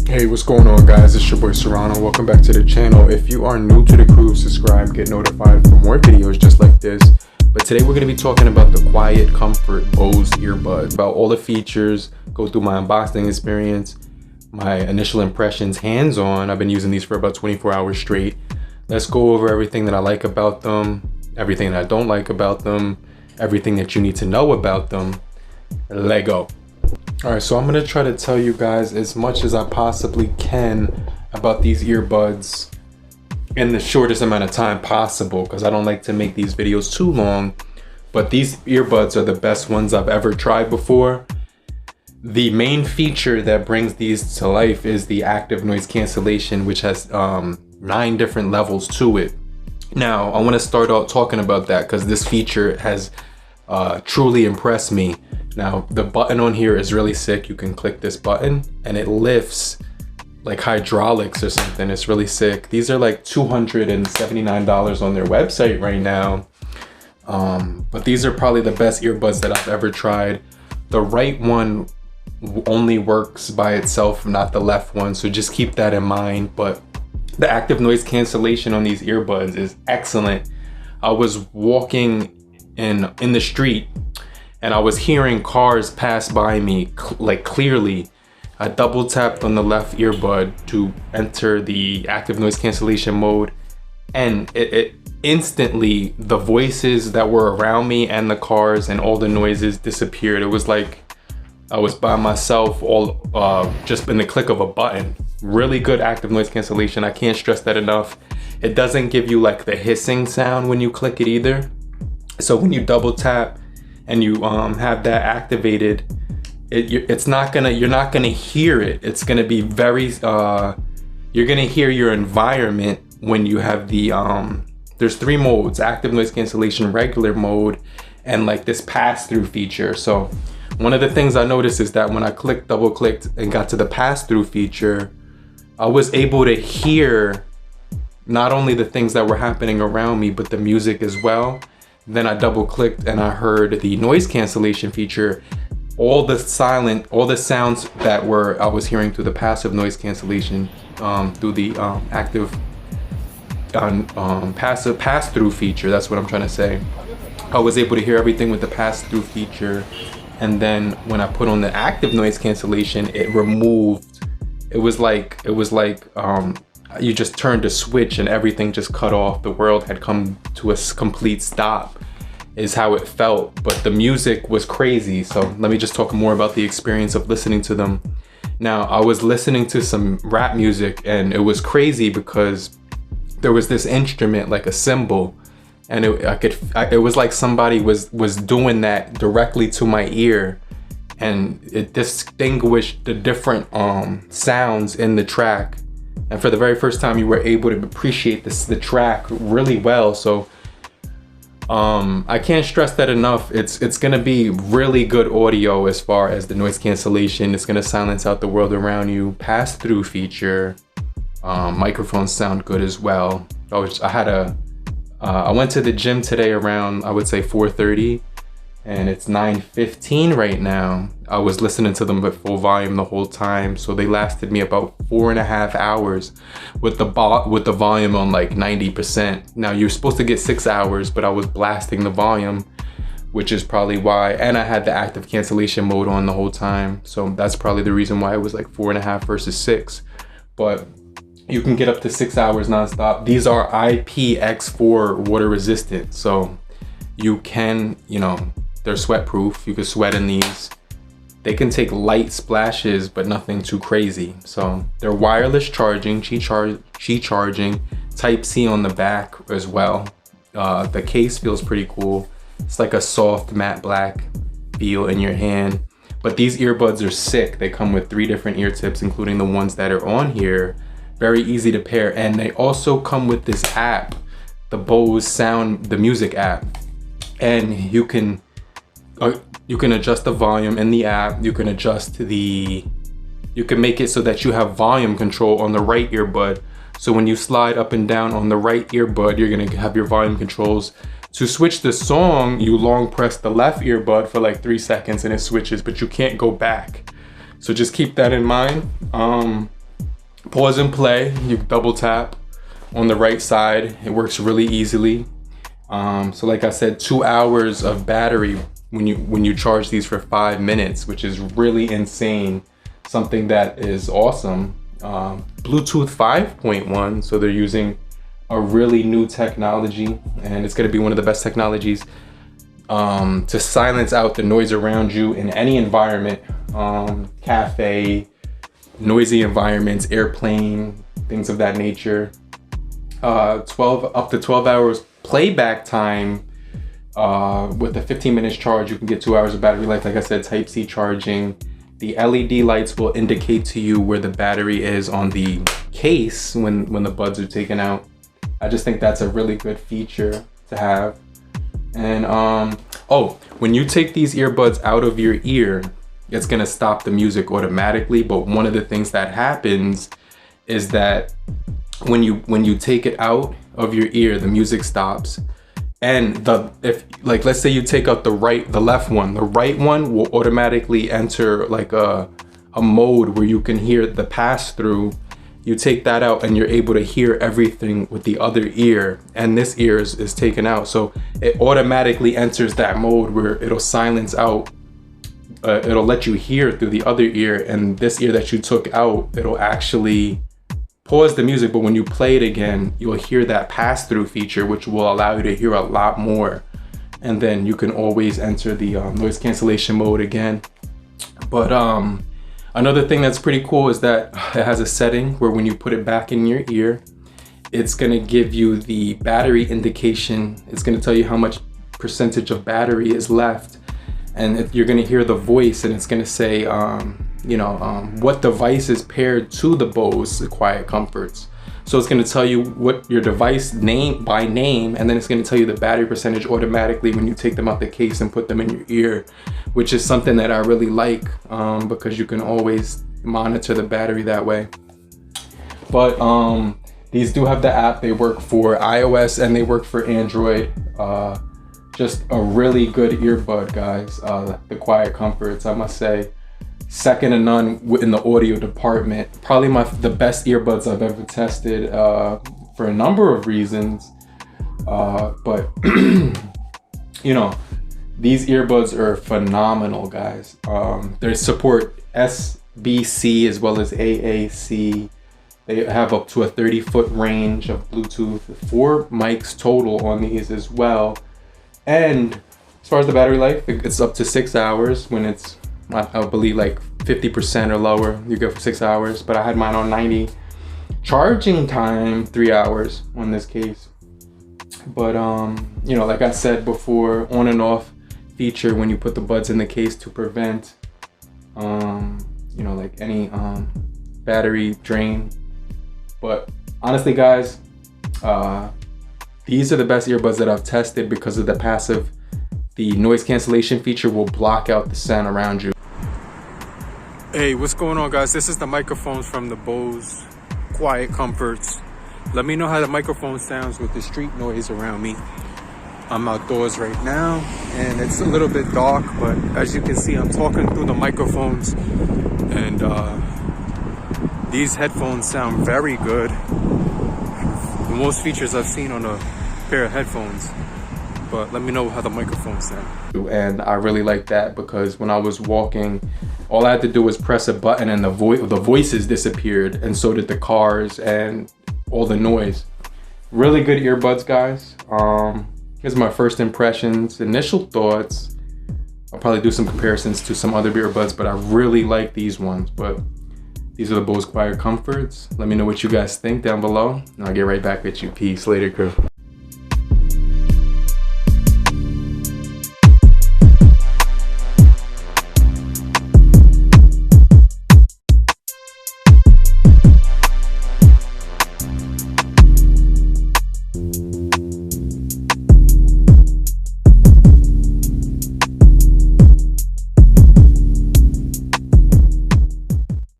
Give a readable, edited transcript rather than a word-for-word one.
Hey, what's going on, guys? It's your boy Serrano. Welcome back to the channel. If you are new to the crew, subscribe, get notified for more videos just like this. But today we're going to be talking about the QuietComfort Bose earbuds, about all the features, go through my unboxing experience, my initial impressions, hands-on. I've been using these for about 24 hours straight. Let's go over everything that I like about them, everything that I don't like about them, everything that you need to know about them. Let go. Alright, so I'm going to try to tell you guys as much as I possibly can about these earbuds in the shortest amount of time possible, because I don't like to make these videos too long. But these earbuds are the best ones I've ever tried before. The main feature that brings these to life is the active noise cancellation, which has 9 different levels to it. Now, I want to start out talking about that because this feature has truly impressed me. Now, the button on here is really sick. You can click this button and it lifts like hydraulics or something. It's really sick. These are like $279 on their website right now. But these are probably the best earbuds that I've ever tried. The right one only works by itself, not the left one. So just keep that in mind. But the active noise cancellation on these earbuds is excellent. I was walking in the street and I was hearing cars pass by me like clearly. I double tapped on the left earbud to enter the active noise cancellation mode, and it instantly, the voices that were around me and the cars and all the noises disappeared. It was like I was by myself, all just in the click of a button. Really good active noise cancellation. I can't stress that enough. It doesn't give you like the hissing sound when you click it either. So when you double tap and you have that activated, you're not gonna hear it. It's gonna be very you're gonna hear your environment when you have the there's 3 modes: active noise cancellation, regular mode, and like this pass-through feature. So one of the things I noticed is that when I double clicked and got to the pass-through feature, I was able to hear not only the things that were happening around me, but the music as well. Then I double clicked and I heard the noise cancellation feature. All the sounds that I was hearing through the passive noise cancellation, through the active passive pass-through feature. That's what I'm trying to say. I was able to hear everything with the pass-through feature. And then when I put on the active noise cancellation, it removed. It was like you just turned a switch and everything just cut off. The world had come to a complete stop, is how it felt. But the music was crazy. So let me just talk more about the experience of listening to them. Now, I was listening to some rap music and it was crazy because there was this instrument, like a cymbal, and it was like somebody was doing that directly to my ear, and it distinguished the different sounds in the track. And for the very first time, you were able to appreciate the track really well. So I can't stress that enough. It's gonna be really good audio as far as the noise cancellation. It's gonna silence out the world around you. Pass-through feature. Microphones sound good as well. I went to the gym today around, I would say 4:30, and it's 9:15 right now. I was listening to them at full volume the whole time, so they lasted me about 4.5 hours with the volume on like 90%. Now you're supposed to get 6 hours, but I was blasting the volume, which is probably why. And I had the active cancellation mode on the whole time, so that's probably the reason why it was like 4.5 versus 6. But you can get up to 6 hours nonstop. These are IPX4 water resistant, so you can, they're sweat proof. You can sweat in these. They can take light splashes, but nothing too crazy. So they're wireless charging, Qi charging, Type-C on the back as well. The case feels pretty cool. It's like a soft matte black feel in your hand. But these earbuds are sick. They come with 3 different ear tips, including the ones that are on here. Very easy to pair, and they also come with this app, the Bose the music app, and you can adjust the volume in the app. You can make it so that you have volume control on the right earbud. So when you slide up and down on the right earbud, you're gonna have your volume controls. To switch the song, you long press the left earbud for like 3 seconds and it switches, but you can't go back. So just keep that in mind. pause and play. You double tap on the right side. It works really easily. So like I said, 2 hours of battery when you charge these for 5 minutes, which is really insane. Something that is awesome. Bluetooth 5.1, so they're using a really new technology, and it's going to be one of the best technologies to silence out the noise around you in any environment, cafe, noisy environments, airplane, things of that nature. Up to 12 hours playback time. With a 15 minutes charge, you can get 2 hours of battery life. Like I said, Type-C charging. The LED lights will indicate to you where the battery is on the case when the buds are taken out. I just think that's a really good feature to have. And oh, when you take these earbuds out of your ear, it's gonna stop the music automatically. But one of the things that happens is that when you take it out of your ear, the music stops. And if let's say you take out the left one, the right one will automatically enter like a mode where you can hear the pass through. You take that out and you're able to hear everything with the other ear, and this ear is taken out. So it automatically enters that mode where it'll silence out. It'll let you hear through the other ear, and this ear that you took out, it'll actually pause the music, but when you play it again, you'll hear that pass-through feature, which will allow you to hear a lot more. And then you can always enter the noise cancellation mode again. But another thing that's pretty cool is that it has a setting where when you put it back in your ear, it's gonna give you the battery indication. It's gonna tell you how much percentage of battery is left. And you're gonna hear the voice, and it's gonna say, what device is paired to the Bose QuietComforts. So it's going to tell you what your device name by name, and then it's going to tell you the battery percentage automatically when you take them out the case and put them in your ear, which is something that I really like because you can always monitor the battery that way. But these do have the app. They work for iOS and they work for Android. Just a really good earbud, guys. The QuietComforts, I must say, second to none in the audio department. Probably the best earbuds I've ever tested for a number of reasons. But these earbuds are phenomenal, guys. They support SBC as well as AAC. They have up to a 30-foot range of Bluetooth, 4 mics total on these as well. And as far as the battery life, it's up to 6 hours when it's, I believe, like 50% or lower, you go for 6 hours, but I had mine on 90. Charging time, 3 hours on this case. But like I said before, on and off feature when you put the buds in the case to prevent like any battery drain. But honestly, guys, these are the best earbuds that I've tested because of the noise cancellation feature will block out the sound around you. Hey, what's going on, guys? This is the microphones from the Bose QuietComforts. Let me know how the microphone sounds with the street noise around me. I'm outdoors right now and it's a little bit dark, but as you can see, I'm talking through the microphones, and these headphones sound very good. The most features I've seen on a pair of headphones. But let me know how the microphones sound. And I really like that because when I was walking, all I had to do was press a button and the voices disappeared, and so did the cars and all the noise. Really good earbuds, guys. Here's my first impressions, initial thoughts. I'll probably do some comparisons to some other earbuds, but I really like these ones. But these are the Bose QuietComforts. Let me know what you guys think down below, and I'll get right back with you. Peace. Later, crew.